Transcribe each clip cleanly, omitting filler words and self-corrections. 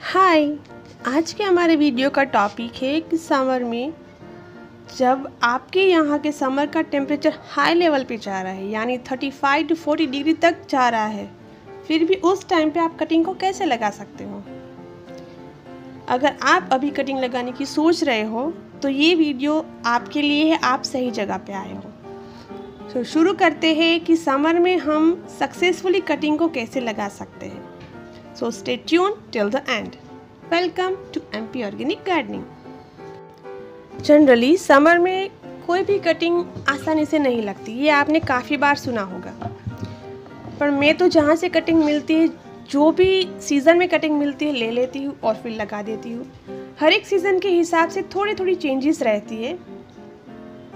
हाय। आज के हमारे वीडियो का टॉपिक है कि समर में जब आपके यहाँ के समर का टेम्परेचर हाई लेवल पे जा रहा है, यानी 35 to 40 डिग्री तक जा रहा है, फिर भी उस टाइम पे आप कटिंग को कैसे लगा सकते हो। अगर आप अभी कटिंग लगाने की सोच रहे हो तो ये वीडियो आपके लिए है, आप सही जगह पे आए हो। तो शुरू करते हैं कि समर में हम सक्सेसफुली कटिंग को कैसे लगा सकते हैं। So stay tuned till the end. Welcome to MP Organic Gardening. Generally summer में कोई भी कटिंग आसानी से नहीं लगती, ये आपने काफ़ी बार सुना होगा। पर मैं तो जहाँ से कटिंग मिलती है, जो भी सीज़न में कटिंग मिलती है, ले लेती हूँ और फिर लगा देती हूँ। हर एक सीज़न के हिसाब से थोड़ी थोड़ी चेंजेस रहती है।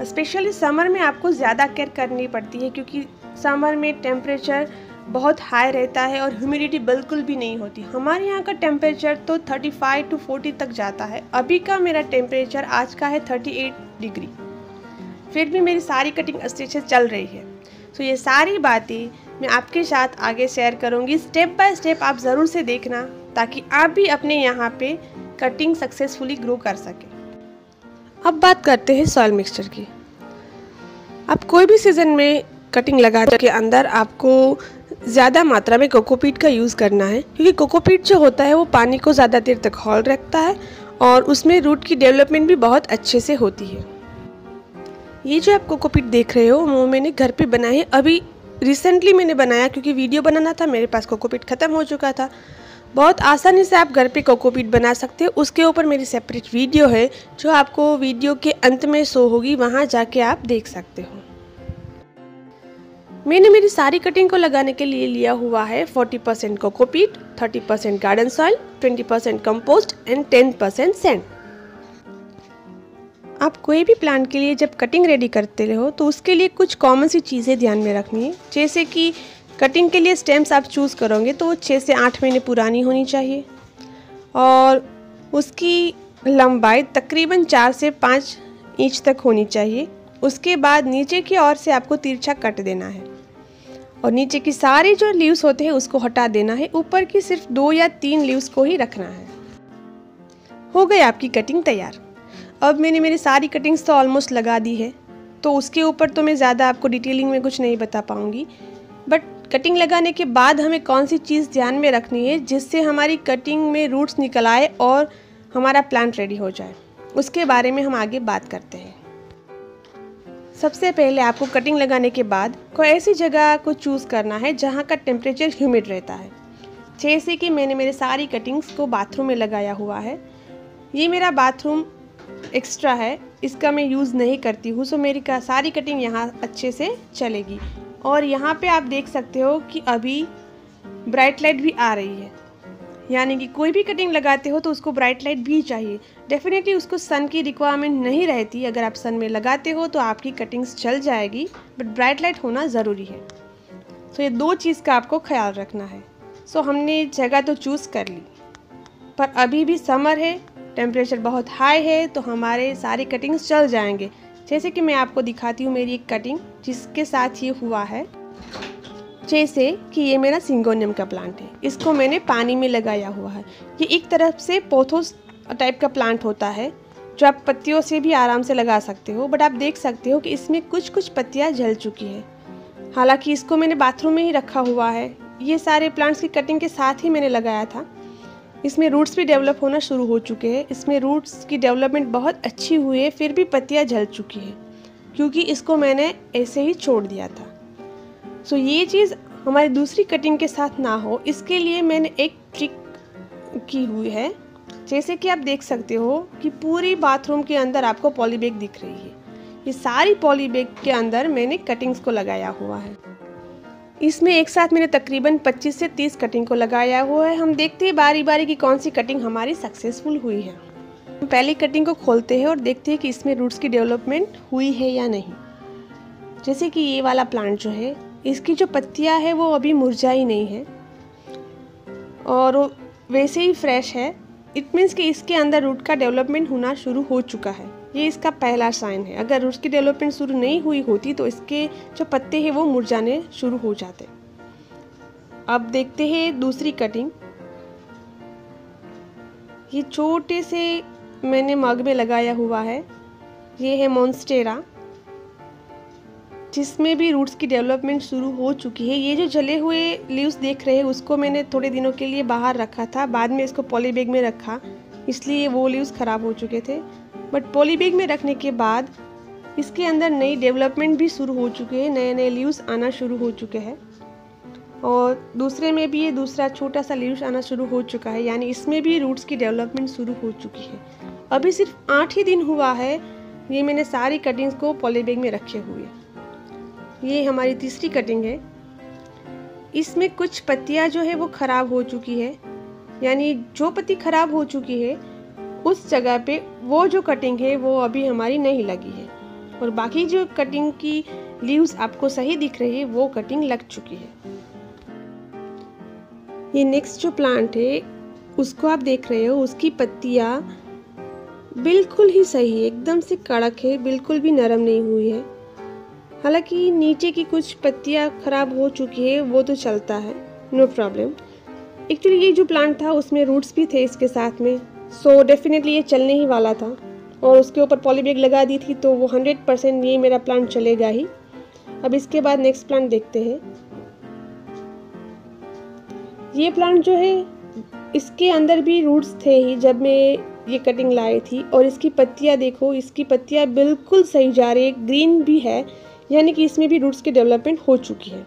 स्पेशली समर में आपको ज़्यादा केयर करनी पड़ती है क्योंकि समर में टेम्परेचर बहुत हाई रहता है और ह्यूमिडिटी बिल्कुल भी नहीं होती। हमारे यहाँ का टेम्परेचर तो 35 to 40 तक जाता है। अभी का मेरा टेम्परेचर आज का है 38 डिग्री, फिर भी मेरी सारी कटिंग अच्छे चल रही है। तो ये सारी बातें मैं आपके साथ आगे शेयर करूँगी, स्टेप बाय स्टेप आप ज़रूर से देखना ताकि आप भी अपने यहाँ पे कटिंग सक्सेसफुली ग्रो कर सकें। अब बात करते हैं सॉइल मिक्सचर की। आप कोई भी सीज़न में कटिंग लगाने के अंदर आपको ज़्यादा मात्रा में कोकोपीट का यूज़ करना है क्योंकि कोकोपीट जो होता है वो पानी को ज़्यादा देर तक होल्ड रखता है और उसमें रूट की डेवलपमेंट भी बहुत अच्छे से होती है। ये जो आप कोकोपीट देख रहे हो वो मैंने घर पे बनाया है। अभी रिसेंटली मैंने बनाया क्योंकि वीडियो बनाना था, मेरे पास कोकोपीट ख़त्म हो चुका था। बहुत आसानी से आप घर पे कोकोपीट बना सकते हो। उसके ऊपर मेरी सेपरेट वीडियो है जो आपको वीडियो के अंत में शो होगी, वहाँ जाके आप देख सकते हो। मैंने मेरी सारी कटिंग को लगाने के लिए लिया हुआ है 40% cocopeat, 30% garden soil, 20% compost and 10% sand. आप कोई भी प्लांट के लिए जब कटिंग रेडी करते हो तो उसके लिए कुछ कॉमन सी चीज़ें ध्यान में रखनी है। जैसे कि कटिंग के लिए स्टेम्स आप चूज़ करोगे तो वो 6 से 8 महीने पुरानी होनी चाहिए और उसकी लंबाई तकरीबन 4 से 5 इंच तक होनी चाहिए। उसके बाद नीचे की ओर से आपको तिरछा कट देना है और नीचे की सारी जो लीव्स होते हैं उसको हटा देना है। ऊपर की सिर्फ 2 या 3 लीव्स को ही रखना है। हो गई आपकी कटिंग तैयार। अब मैंने मेरी सारी कटिंग्स तो ऑलमोस्ट लगा दी है, तो उसके ऊपर तो मैं ज़्यादा आपको डिटेलिंग में कुछ नहीं बता पाऊँगी। बट कटिंग लगाने के बाद हमें कौन सी चीज़ ध्यान में रखनी है जिससे हमारी कटिंग में रूट्स निकल आए और हमारा प्लांट रेडी हो जाए, उसके बारे में हम आगे बात करते हैं। सबसे पहले आपको कटिंग लगाने के बाद कोई ऐसी जगह को चूज़ करना है जहाँ का टेम्परेचर ह्यूमिड रहता है। जैसे कि मैंने मेरे सारी कटिंग्स को बाथरूम में लगाया हुआ है। ये मेरा बाथरूम एक्स्ट्रा है, इसका मैं यूज़ नहीं करती हूँ, सो मेरी सारी कटिंग यहाँ अच्छे से चलेगी। और यहाँ पे आप देख सकते हो कि अभी ब्राइट लाइट भी आ रही है, यानी कि कोई भी कटिंग लगाते हो तो उसको ब्राइट लाइट भी चाहिए। डेफिनेटली उसको सन की रिक्वायरमेंट नहीं रहती, अगर आप सन में लगाते हो तो आपकी कटिंग्स चल जाएगी, बट ब्राइट लाइट होना ज़रूरी है। सो ये 2 चीज़ का आपको ख्याल रखना है। सो हमने जगह तो चूज़ कर ली, पर अभी भी समर है, टेम्परेचर बहुत हाई है, तो हमारे सारे कटिंग्स चल जाएंगे। जैसे कि मैं आपको दिखाती हूँ मेरी एक कटिंग जिसके साथ ये हुआ है। जैसे कि ये मेरा सिंगोनियम का प्लांट है, इसको मैंने पानी में लगाया हुआ है। ये एक तरफ से पोथोस टाइप का प्लांट होता है जो आप पत्तियों से भी आराम से लगा सकते हो, बट आप देख सकते हो कि इसमें कुछ पत्तियां जल चुकी है। हालांकि इसको मैंने बाथरूम में ही रखा हुआ है। ये सारे प्लांट्स की कटिंग के साथ ही मैंने लगाया था। इसमें रूट्स भी डेवलप होना शुरू हो चुके हैं। इसमें रूट्स की डेवलपमेंट बहुत अच्छी हुई है, फिर भी पत्तियाँ जल चुकी है क्योंकि इसको मैंने ऐसे ही छोड़ दिया था। सो ये चीज़ हमारी दूसरी कटिंग के साथ ना हो, इसके लिए मैंने एक ट्रिक की हुई है। जैसे कि आप देख सकते हो कि पूरी बाथरूम के अंदर आपको पॉली बैग दिख रही है। ये सारी पॉली बैग के अंदर मैंने कटिंग्स को लगाया हुआ है। इसमें एक साथ मैंने तकरीबन 25 से 30 कटिंग को लगाया हुआ है। हम देखते हैं बारी बारी की कौन सी कटिंग हमारी सक्सेसफुल हुई है। हम पहली कटिंग को खोलते हैं और देखते हैं कि इसमें रूट्स की डेवलपमेंट हुई है या नहीं। जैसे कि ये वाला प्लांट जो है, इसकी जो पत्तियां है वो अभी मुरझाई नहीं है और वो वैसे ही फ्रेश है। इट मीन्स कि इसके अंदर रूट का डेवलपमेंट होना शुरू हो चुका है। ये इसका पहला साइन है। अगर रूट्स की डेवलपमेंट शुरू नहीं हुई होती तो इसके जो पत्ते हैं वो मुरझाने शुरू हो जाते। अब देखते हैं दूसरी कटिंग। ये छोटे से मैंने मग में लगाया हुआ है। ये है मोन्स्टेरा, जिसमें भी रूट्स की डेवलपमेंट शुरू हो चुकी है। ये जो जले हुए लीव्स देख रहे हैं उसको मैंने थोड़े दिनों के लिए बाहर रखा था, बाद में इसको पॉली बैग में रखा, इसलिए वो लीव्स ख़राब हो चुके थे। बट पॉली बैग में रखने के बाद इसके अंदर नई डेवलपमेंट भी शुरू हो चुके हैं, नए नए लीव्स आना शुरू हो चुके हैं। और दूसरे में भी ये दूसरा छोटा सा लीव्स आना शुरू हो चुका है, यानी इसमें भी रूट्स की डेवलपमेंट शुरू हो चुकी है। अभी सिर्फ 8 ही दिन हुआ है ये मैंने सारी कटिंग्स को पॉली बैग में रखे हुए। ये हमारी तीसरी कटिंग है। इसमें कुछ पत्तियां जो है वो ख़राब हो चुकी है, यानी जो पत्ती ख़राब हो चुकी है उस जगह पे वो जो कटिंग है वो अभी हमारी नहीं लगी है, और बाकी जो कटिंग की लीव्स आपको सही दिख रही है वो कटिंग लग चुकी है। ये नेक्स्ट जो प्लांट है उसको आप देख रहे हो, उसकी पत्तियां बिल्कुल ही सही है, एकदम से कड़क है, बिल्कुल भी नरम नहीं हुई है। हालांकि नीचे की कुछ पत्तियां खराब हो चुकी है, वो तो चलता है, नो प्रॉब्लम। एक्चुअली ये जो प्लांट था उसमें रूट्स भी थे इसके साथ में, सो डेफिनेटली ये चलने ही वाला था, और उसके ऊपर पॉली बैग लगा दी थी तो वो 100% ये मेरा प्लांट चलेगा ही। अब इसके बाद नेक्स्ट प्लांट देखते हैं। ये प्लांट जो है इसके अंदर भी रूट्स थे ही जब मैं ये कटिंग लाई थी, और इसकी पत्तियां देखो, इसकी पत्तियां बिल्कुल सही जा रही है, ग्रीन भी है, यानी कि इसमें भी रूट्स की डेवलपमेंट हो चुकी है।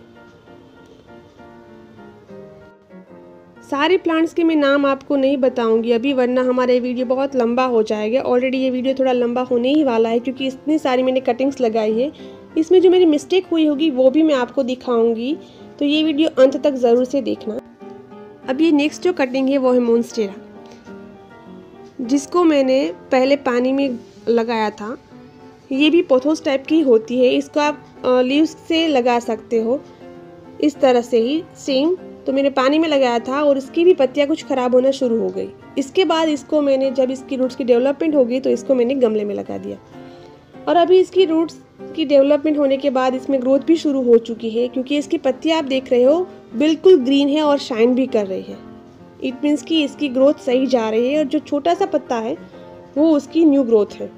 सारे प्लांट्स के मैं नाम आपको नहीं बताऊंगी अभी, वरना हमारा ये वीडियो बहुत लंबा हो जाएगा। ऑलरेडी ये वीडियो थोड़ा लंबा होने ही वाला है, क्योंकि इतनी सारी मैंने कटिंग्स लगाई है। इसमें जो मेरी मिस्टेक हुई होगी वो भी मैं आपको दिखाऊंगी, तो ये वीडियो अंत तक ज़रूर से देखना। अब ये नेक्स्ट जो कटिंग है वो है मोन्स्टेरा, जिसको मैंने पहले पानी में लगाया था। ये भी पोथोस टाइप की होती है, इसको आप लीव्स से लगा सकते हो इस तरह से ही सेम। तो मैंने पानी में लगाया था और इसकी भी पत्तियां कुछ ख़राब होना शुरू हो गई। इसके बाद इसको मैंने, जब इसकी रूट्स की डेवलपमेंट हो गई तो इसको मैंने गमले में लगा दिया, और अभी इसकी रूट्स की डेवलपमेंट होने के बाद इसमें ग्रोथ भी शुरू हो चुकी है, क्योंकि इसकी पत्तियां आप देख रहे हो बिल्कुल ग्रीन है और शाइन भी कर रही है। इट मीन्स कि इसकी ग्रोथ सही जा रही है, और जो छोटा सा पत्ता है वो उसकी न्यू ग्रोथ है।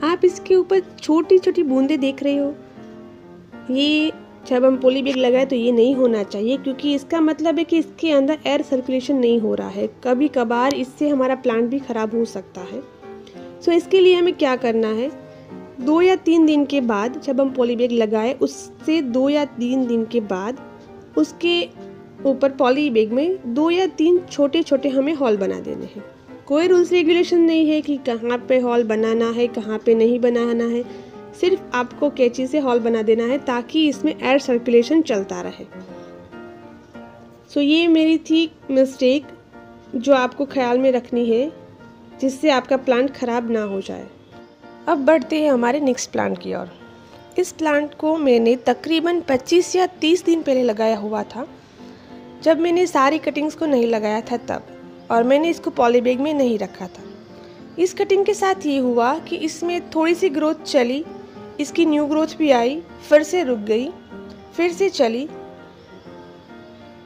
आप इसके ऊपर छोटी छोटी बूंदें देख रहे हो, ये जब हम पॉली बैग लगाए तो ये नहीं होना चाहिए, क्योंकि इसका मतलब है कि इसके अंदर एयर सर्कुलेशन नहीं हो रहा है। कभी कभार इससे हमारा प्लांट भी ख़राब हो सकता है। सो इसके लिए हमें क्या करना है, 2 या 3 दिन के बाद जब हम पॉली बैग लगाए, उससे 2 या 3 दिन के बाद उसके ऊपर पॉली बैग में 2 या 3 छोटे छोटे हमें हॉल बना देने हैं। कोई रूल्स रेगुलेशन नहीं है कि कहाँ पे हॉल बनाना है, कहाँ पे नहीं बनाना है, सिर्फ आपको कैंची से हॉल बना देना है ताकि इसमें एयर सर्कुलेशन चलता रहे। सो ये मेरी थी मिस्टेक जो आपको ख्याल में रखनी है, जिससे आपका प्लांट ख़राब ना हो जाए। अब बढ़ते हैं हमारे नेक्स्ट प्लांट की ओर। इस प्लांट को मैंने तकरीबन 25 या 30 दिन पहले लगाया हुआ था, जब मैंने सारी कटिंग्स को नहीं लगाया था तब, और मैंने इसको पॉली बैग में नहीं रखा था। इस कटिंग के साथ ये हुआ कि इसमें थोड़ी सी ग्रोथ चली, इसकी न्यू ग्रोथ भी आई, फिर से रुक गई, फिर से चली।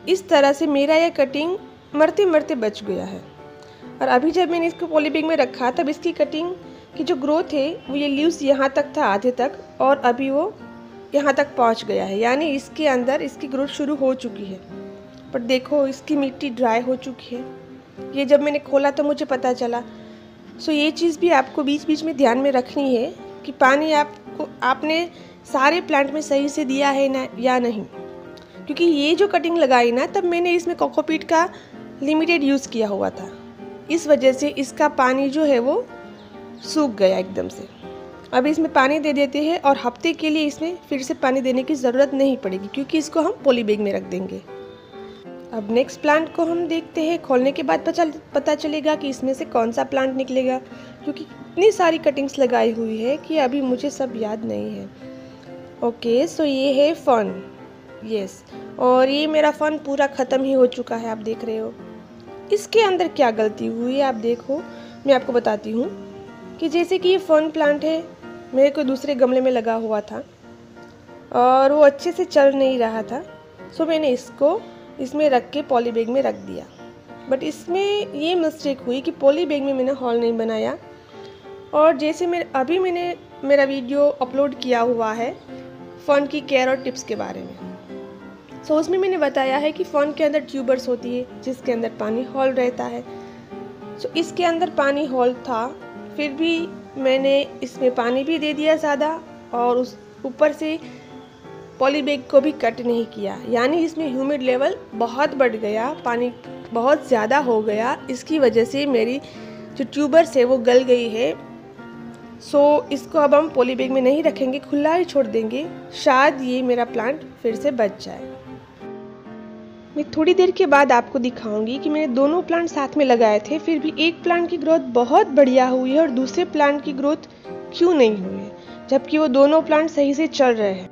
इस तरह से मेरा यह कटिंग मरते मरते बच गया है। और अभी जब मैंने इसको पॉली बैग में रखा तब इसकी कटिंग की जो ग्रोथ है वो ये लीव्स यहाँ तक था, आधे तक, और अभी वो यहाँ तक पहुँच गया है, यानी इसके अंदर इसकी ग्रोथ शुरू हो चुकी है। पर देखो इसकी मिट्टी ड्राई हो चुकी है, ये जब मैंने खोला तो मुझे पता चला। सो ये चीज़ भी आपको बीच बीच में ध्यान में रखनी है कि पानी आपने सारे प्लांट में सही से दिया है ना या नहीं, क्योंकि ये जो कटिंग लगाई ना तब मैंने इसमें कोकोपीट का लिमिटेड यूज़ किया हुआ था, इस वजह से इसका पानी जो है वो सूख गया एकदम से। अब इसमें पानी दे देते हैं और हफ्ते के लिए इसमें फिर से पानी देने की ज़रूरत नहीं पड़ेगी, क्योंकि इसको हम पॉली बैग में रख देंगे। अब नेक्स्ट प्लांट को हम देखते हैं, खोलने के बाद पता चलेगा कि इसमें से कौन सा प्लांट निकलेगा, क्योंकि इतनी सारी कटिंग्स लगाई हुई है कि अभी मुझे सब याद नहीं है। ओके, सो ये है फन, यस, और ये मेरा फन पूरा ख़त्म ही हो चुका है, आप देख रहे हो। इसके अंदर क्या गलती हुई है आप देखो, मैं आपको बताती हूँ। कि जैसे कि ये फन प्लांट है, मेरे को दूसरे गमले में लगा हुआ था और वो अच्छे से चल नहीं रहा था, सो मैंने इसको इसमें रख के पॉली बैग में रख दिया। बट इसमें ये मिस्टेक हुई कि पॉली बैग में मैंने हॉल नहीं बनाया। और जैसे मैंने मेरा वीडियो अपलोड किया हुआ है फ़ोन की केयर और टिप्स के बारे में, सो उसमें मैंने बताया है कि फ़ोन के अंदर ट्यूबर्स होती है जिसके अंदर पानी हॉल रहता है। सो इसके अंदर पानी हॉल था, फिर भी मैंने इसमें पानी भी दे दिया ज़्यादा और उस ऊपर से पॉली बैग को भी कट नहीं किया, यानी इसमें ह्यूमिड लेवल बहुत बढ़ गया, पानी बहुत ज़्यादा हो गया। इसकी वजह से मेरी जो ट्यूबर्स है वो गल गई है। सो इसको अब हम पॉली बैग में नहीं रखेंगे, खुला ही छोड़ देंगे, शायद ये मेरा प्लांट फिर से बच जाए। मैं थोड़ी देर के बाद आपको दिखाऊंगी कि मैंने दोनों प्लांट साथ में लगाए थे, फिर भी एक प्लांट की ग्रोथ बहुत बढ़िया हुई है और दूसरे प्लांट की ग्रोथ क्यों नहीं हुई है, जबकि वो दोनों प्लांट सही से चल रहे हैं।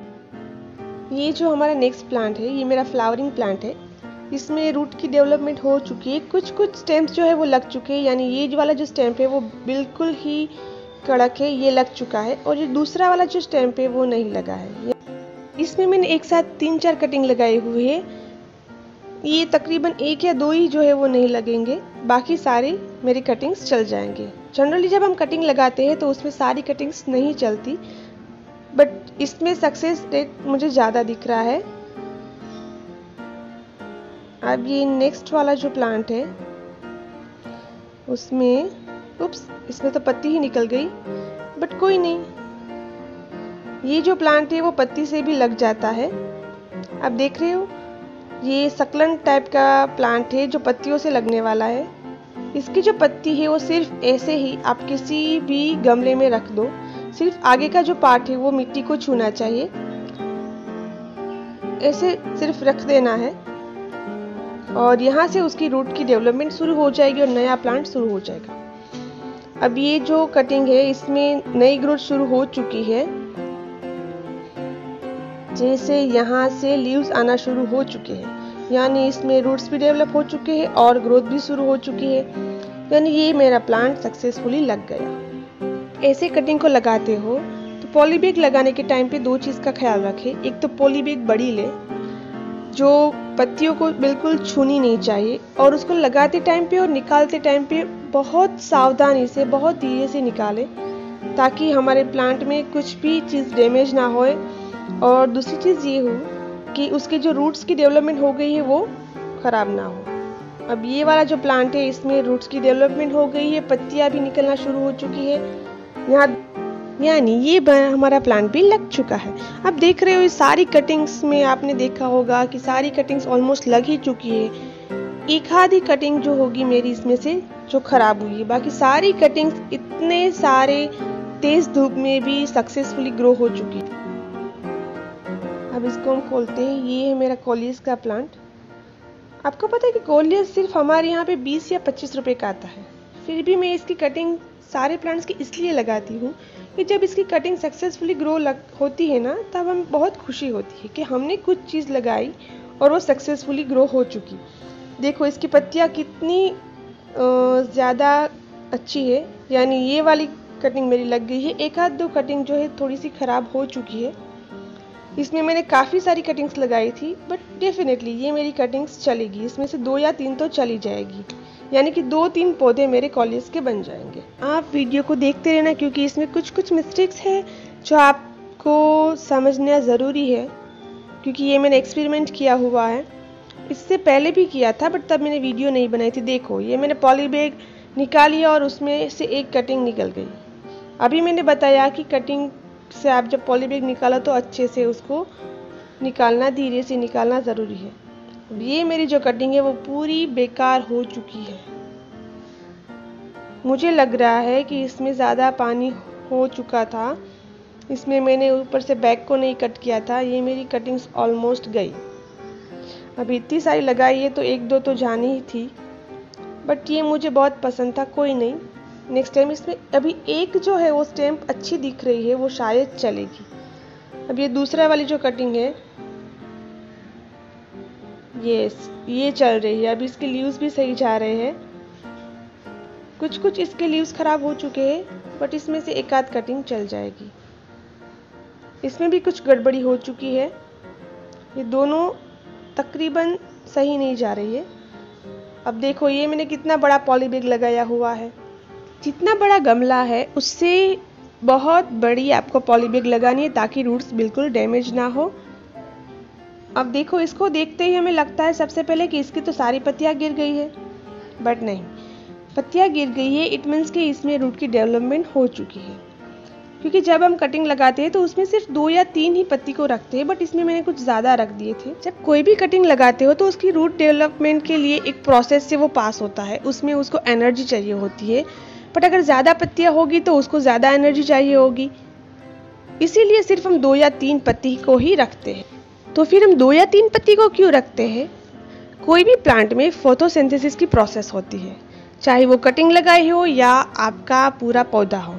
ये जो हमारा नेक्स्ट प्लांट है ये मेरा फ्लावरिंग प्लांट है। इसमें रूट की डेवलपमेंट हो चुकी है, कुछ स्टेम्स जो है वो लग चुके हैं, यानी ये वाला जो स्टेम्प है वो बिल्कुल ही कड़क है, ये लग चुका है, और ये दूसरा वाला जो स्टेम्प है वो नहीं लगा है। इसमें मैंने एक साथ 3-4 कटिंग लगाई हुई है। ये तकरीबन 1 या 2 ही जो है वो नहीं लगेंगे, बाकी सारे मेरी कटिंग्स चल जाएंगे। जनरली जब हम कटिंग लगाते हैं तो उसमें सारी कटिंग्स नहीं चलती, बट इसमें सक्सेस रेट मुझे ज़्यादा दिख रहा है। अब ये नेक्स्ट वाला जो प्लांट है उसमें इसमें तो पत्ती ही निकल गई, बट कोई नहीं, ये जो प्लांट है वो पत्ती से भी लग जाता है। अब देख रहे हो ये सकलेंट टाइप का प्लांट है जो पत्तियों से लगने वाला है। इसकी जो पत्ती है वो सिर्फ ऐसे ही आप किसी भी गमले में रख दो, सिर्फ आगे का जो पार्ट है वो मिट्टी को छूना चाहिए, ऐसे सिर्फ रख देना है और यहाँ से उसकी रूट की डेवलपमेंट शुरू हो जाएगी और नया प्लांट शुरू हो जाएगा। अब ये जो कटिंग है इसमें नई ग्रोथ शुरू हो चुकी है, जैसे यहाँ से लीव्स आना शुरू हो चुके हैं, यानी इसमें रूट्स भी डेवलप हो चुके हैं और ग्रोथ भी शुरू हो चुकी है, यानी ये मेरा प्लांट सक्सेसफुली लग गया। ऐसे कटिंग को लगाते हो तो पॉली बैग लगाने के टाइम पे 2 चीज़ का ख्याल रखें। एक तो पॉली बैग बड़ी ले जो पत्तियों को बिल्कुल छूनी नहीं चाहिए, और उसको लगाते टाइम पे और निकालते टाइम पे बहुत सावधानी से, बहुत धीरे से निकालें ताकि हमारे प्लांट में कुछ भी चीज़ डैमेज ना होए। और दूसरी चीज़ ये हो कि उसके जो रूट्स की डेवलपमेंट हो गई है वो ख़राब ना हो। अब ये वाला जो प्लांट है इसमें रूट्स की डेवलपमेंट हो गई है, पत्तियाँ भी निकलना शुरू हो चुकी है यहाँ, यानी ये हमारा प्लांट भी लग चुका है। अब देख रहे हो इस सारी कटिंग्स में आपने देखा होगा कि सारी कटिंग्स ऑलमोस्ट लग ही चुकी है। एक आधी कटिंग जो होगी मेरी इसमें से जो ख़राब हुई है, बाकी सारी कटिंग्स इतने सारे तेज़ धूप में भी सक्सेसफुली ग्रो हो चुकी है। अब इसको हम खोलते हैं। ये है मेरा कोलियस का प्लांट। आपको पता है कि कोलियस सिर्फ हमारे यहाँ पे 20 या 25 रुपए का आता है, फिर भी मैं इसकी कटिंग सारे प्लांट्स की इसलिए लगाती हूँ कि जब इसकी कटिंग सक्सेसफुली ग्रो होती है ना, तब हमें बहुत खुशी होती है कि हमने कुछ चीज़ लगाई और वो सक्सेसफुली ग्रो हो चुकी। देखो इसकी पत्तियाँ कितनी ज़्यादा अच्छी है, यानी ये वाली कटिंग मेरी लग गई है। एक आध 2 कटिंग जो है थोड़ी सी ख़राब हो चुकी है। इसमें मैंने काफ़ी सारी कटिंग्स लगाई थी, बट डेफिनेटली ये मेरी कटिंग्स चलेगी, इसमें से 2 या 3 तो चली जाएगी, यानी कि 2-3 पौधे मेरे कॉलेज के बन जाएंगे। आप वीडियो को देखते रहना क्योंकि इसमें कुछ मिस्टेक्स हैं जो आपको समझना ज़रूरी है, क्योंकि ये मैंने एक्सपेरिमेंट किया हुआ है। इससे पहले भी किया था बट तब मैंने वीडियो नहीं बनाई थी। देखो ये मैंने पॉली बैग निकाली और उसमें से एक कटिंग निकल गई। अभी मैंने बताया कि कटिंग से आप जब पॉली बैग निकालो तो अच्छे से उसको निकालना, धीरे से निकालना ज़रूरी है। अब ये मेरी जो कटिंग है वो पूरी बेकार हो चुकी है। मुझे लग रहा है कि इसमें ज़्यादा पानी हो चुका था, इसमें मैंने ऊपर से बैग को नहीं कट किया था। ये मेरी कटिंग्स ऑलमोस्ट गई। अभी इतनी सारी लगाई है तो 1-2 तो जानी ही थी, बट ये मुझे बहुत पसंद था। कोई नहीं, नेक्स्ट टाइम इसमें अभी एक जो है वो स्टैम्प अच्छी दिख रही है, वो शायद चलेगी। अब ये दूसरा वाली जो कटिंग है ये चल रही है। अभी इसके लीव्स भी सही जा रहे हैं। कुछ इसके लीव्स ख़राब हो चुके हैं, बट इसमें से एक आध कटिंग चल जाएगी। इसमें भी कुछ गड़बड़ी हो चुकी है, ये दोनों तकरीबन सही नहीं जा रही है। अब देखो ये मैंने कितना बड़ा पॉली बैग लगाया हुआ है। जितना बड़ा गमला है उससे बहुत बड़ी आपको पॉली बैग लगानी है ताकि रूट्स बिल्कुल डैमेज ना हो। अब देखो इसको देखते ही हमें लगता है सबसे पहले कि इसकी तो सारी पत्तियां गिर गई है, बट नहीं, पत्तियां गिर गई है इट मीन्स कि इसमें रूट की डेवलपमेंट हो चुकी है। क्योंकि जब हम कटिंग लगाते हैं तो उसमें सिर्फ 2 या 3 ही पत्ती को रखते हैं, बट इसमें मैंने कुछ ज़्यादा रख दिए थे। जब कोई भी कटिंग लगाते हो तो उसकी रूट डेवलपमेंट के लिए एक प्रोसेस से वो पास होता है, उसमें उसको एनर्जी चाहिए होती है। बट अगर ज़्यादा पत्तियाँ होगी तो उसको ज़्यादा एनर्जी चाहिए होगी, इसीलिए सिर्फ हम 2 या 3 पत्ती को ही रखते हैं। तो फिर हम 2 या 3 पत्ती को क्यों रखते हैं? कोई भी प्लांट में फोटोसिंथेसिस की प्रोसेस होती है, चाहे वो कटिंग लगाई हो या आपका पूरा पौधा हो।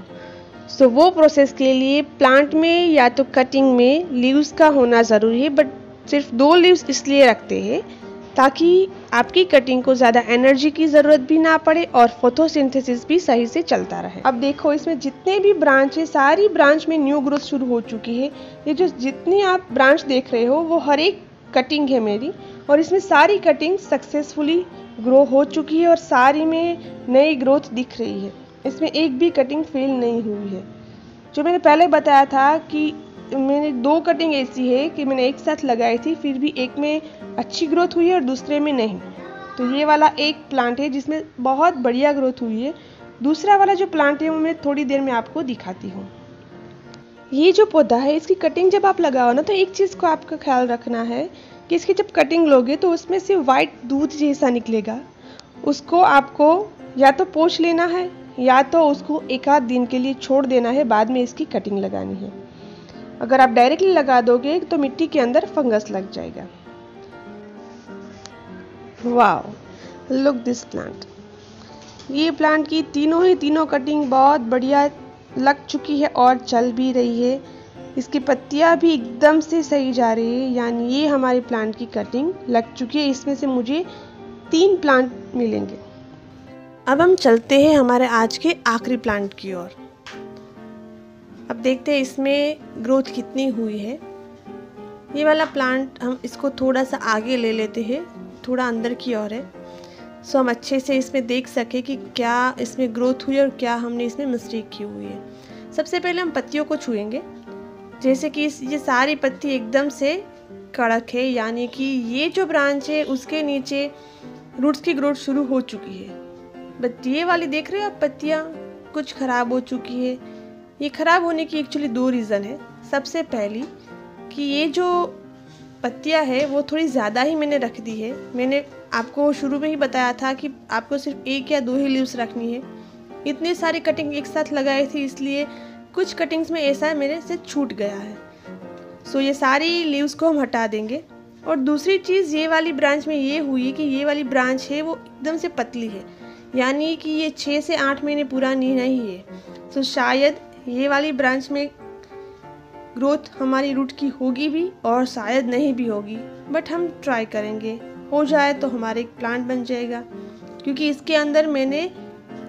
सो वो प्रोसेस के लिए प्लांट में या तो कटिंग में लीव्स का होना ज़रूरी है, बट सिर्फ 2 लीव्स इसलिए रखते हैं ताकि आपकी कटिंग को ज़्यादा एनर्जी की ज़रूरत भी ना पड़े और फोटोसिंथेसिस भी सही से चलता रहे। अब देखो इसमें जितने भी ब्रांच है सारी ब्रांच में न्यू ग्रोथ शुरू हो चुकी है। ये जो जितनी आप ब्रांच देख रहे हो वो हर एक कटिंग है मेरी, और इसमें सारी कटिंग सक्सेसफुली ग्रो हो चुकी है और सारी में नई ग्रोथ दिख रही है। इसमें एक भी कटिंग फेल नहीं हुई है। जो मैंने पहले बताया था कि मैंने 2 कटिंग ऐसी है कि मैंने एक साथ लगाई थी, फिर भी एक में अच्छी ग्रोथ हुई है और दूसरे में नहीं। तो ये वाला एक प्लांट है जिसमें बहुत बढ़िया ग्रोथ हुई है। दूसरा वाला जो प्लांट है वो मैं थोड़ी देर में आपको दिखाती हूँ। ये जो पौधा है इसकी कटिंग जब आप लगाओ ना तो एक चीज़ को आपका ख्याल रखना है कि इसकी जब कटिंग लोगे तो उसमें से वाइट दूध जैसा निकलेगा। उसको आपको या तो पोंछ लेना है या तो उसको 1 आध दिन के लिए छोड़ देना है, बाद में इसकी कटिंग लगानी है। अगर आप डायरेक्टली लगा दोगे तो मिट्टी के अंदर फंगस लग जाएगा। Wow, look this plant. ये प्लांट की तीनों कटिंग बहुत बढ़िया लग चुकी है और चल भी रही है। इसकी पत्तियां भी एकदम से सही जा रही है, यानी ये हमारे प्लांट की कटिंग लग चुकी है। इसमें से मुझे 3 प्लांट मिलेंगे। अब हम चलते हैं हमारे आज के आखिरी प्लांट की ओर। अब देखते हैं इसमें ग्रोथ कितनी हुई है। ये वाला प्लांट हम इसको थोड़ा सा आगे ले लेते हैं, थोड़ा अंदर की ओर है, सो हम अच्छे से इसमें देख सके कि क्या इसमें ग्रोथ हुई है और क्या हमने इसमें मिस्टेक की हुई है। सबसे पहले हम पत्तियों को छुएंगे। जैसे कि ये सारी पत्ती एकदम से कड़क है, यानी कि ये जो ब्रांच है उसके नीचे रूट्स की ग्रोथ शुरू हो चुकी है। बट ये वाली देख रहे हो आप, पत्तियाँ कुछ ख़राब हो चुकी है। ये ख़राब होने की एक्चुअली 2 रीज़न है। सबसे पहली कि ये जो पत्तियाँ है वो थोड़ी ज़्यादा ही मैंने रख दी है। मैंने आपको शुरू में ही बताया था कि आपको सिर्फ 1 या 2 ही लीव्स रखनी है। इतने सारी कटिंग एक साथ लगाई थी इसलिए कुछ कटिंग्स में ऐसा मेरे से छूट गया है। सो ये सारी लीव्स को हम हटा देंगे। और दूसरी चीज़ ये वाली ब्रांच में ये हुई कि ये वाली ब्रांच है वो एकदम से पतली है, यानी कि ये 6 से 8 महीने पुरानी नहीं है। तो शायद ये वाली ब्रांच में ग्रोथ हमारी रूट की होगी भी और शायद नहीं भी होगी, बट हम ट्राई करेंगे। हो जाए तो हमारे एक प्लांट बन जाएगा, क्योंकि इसके अंदर मैंने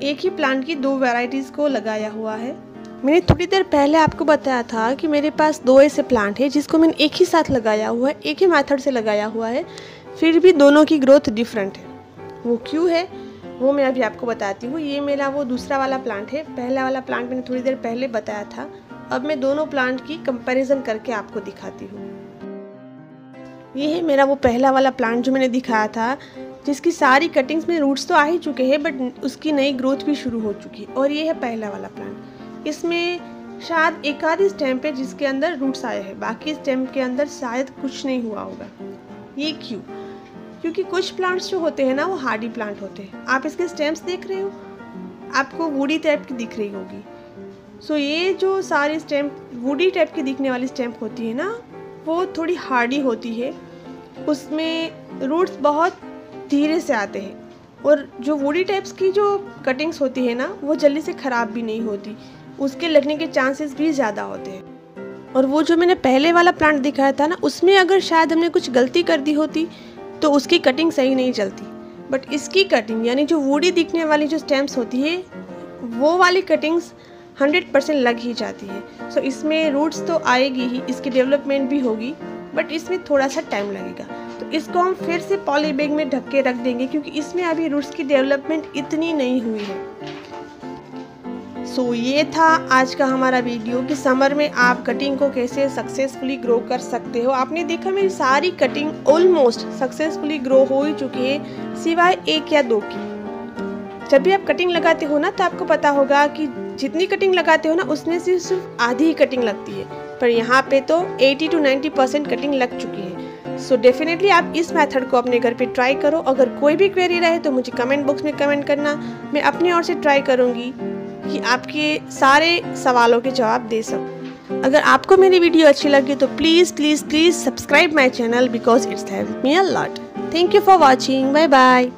एक ही प्लांट की 2 वैरायटीज़ को लगाया हुआ है। मैंने थोड़ी देर पहले आपको बताया था कि मेरे पास 2 ऐसे प्लांट है जिसको मैंने एक ही साथ लगाया हुआ है, एक ही मेथड से लगाया हुआ है, फिर भी दोनों की ग्रोथ डिफरेंट है। वो क्यों है वो मैं अभी आपको बताती हूँ। ये मेरा वो दूसरा वाला प्लांट है। पहला वाला प्लांट मैंने थोड़ी देर पहले बताया था। अब मैं दोनों प्लांट की कंपैरिजन करके आपको दिखाती हूँ। ये है मेरा वो पहला वाला प्लांट जो मैंने दिखाया था, जिसकी सारी कटिंग्स में रूट्स तो आ ही चुके हैं बट उसकी नई ग्रोथ भी शुरू हो चुकी है। और ये है पहला वाला प्लांट। इसमें शायद एक आधी स्टेम है जिसके अंदर रूट्स आए हैं, बाकी स्टेम के अंदर शायद कुछ नहीं हुआ होगा। ये क्यों? क्योंकि कुछ प्लांट्स जो होते हैं ना वो हार्डी प्लांट होते हैं। आप इसके स्टेम्स देख रहे हो, आपको वुडी टाइप की दिख रही होगी। सो ये जो सारी स्टेम वुडी टाइप की दिखने वाली स्टेम होती है ना, वो थोड़ी हार्डी होती है। उसमें रूट्स बहुत धीरे से आते हैं और जो वुडी टाइप्स की जो कटिंग्स होती है ना वो जल्दी से ख़राब भी नहीं होती, उसके लगने के चांसेस भी ज़्यादा होते हैं। और वो जो मैंने पहले वाला प्लांट दिखाया था ना, उसमें अगर शायद हमने कुछ गलती कर दी होती तो उसकी कटिंग सही नहीं चलती। बट इसकी कटिंग यानी जो वुडी दिखने वाली जो स्टेम्स होती है वो वाली कटिंग्स 100% लग ही जाती है। सो इसमें रूट्स तो आएगी ही, इसकी डेवलपमेंट भी होगी, बट इसमें थोड़ा सा टाइम लगेगा। तो तो इसको हम फिर से पॉली बैग में ढक के रख देंगे क्योंकि इसमें अभी रूट्स की डेवलपमेंट इतनी नहीं हुई है। सो ये था आज का हमारा वीडियो कि समर में आप कटिंग को कैसे सक्सेसफुली ग्रो कर सकते हो। आपने देखा मेरी सारी कटिंग ऑलमोस्ट सक्सेसफुली ग्रो हो ही चुकी है सिवाय 1 या 2 की। जब भी आप कटिंग लगाते हो ना तो आपको पता होगा कि जितनी कटिंग लगाते हो ना उसमें से सिर्फ आधी ही कटिंग लगती है, पर यहाँ पे तो 80 to 90% कटिंग लग चुकी है। सो डेफिनेटली आप इस मेथड को अपने घर पे ट्राई करो। अगर कोई भी क्वेरी रहे तो मुझे कमेंट बॉक्स में कमेंट करना, मैं अपनी ओर से ट्राई करूँगी कि आपके सारे सवालों के जवाब दे सकूँ। अगर आपको मेरी वीडियो अच्छी लगी तो please please please subscribe my channel because it's help me a lot. Thank you for watching. Bye bye.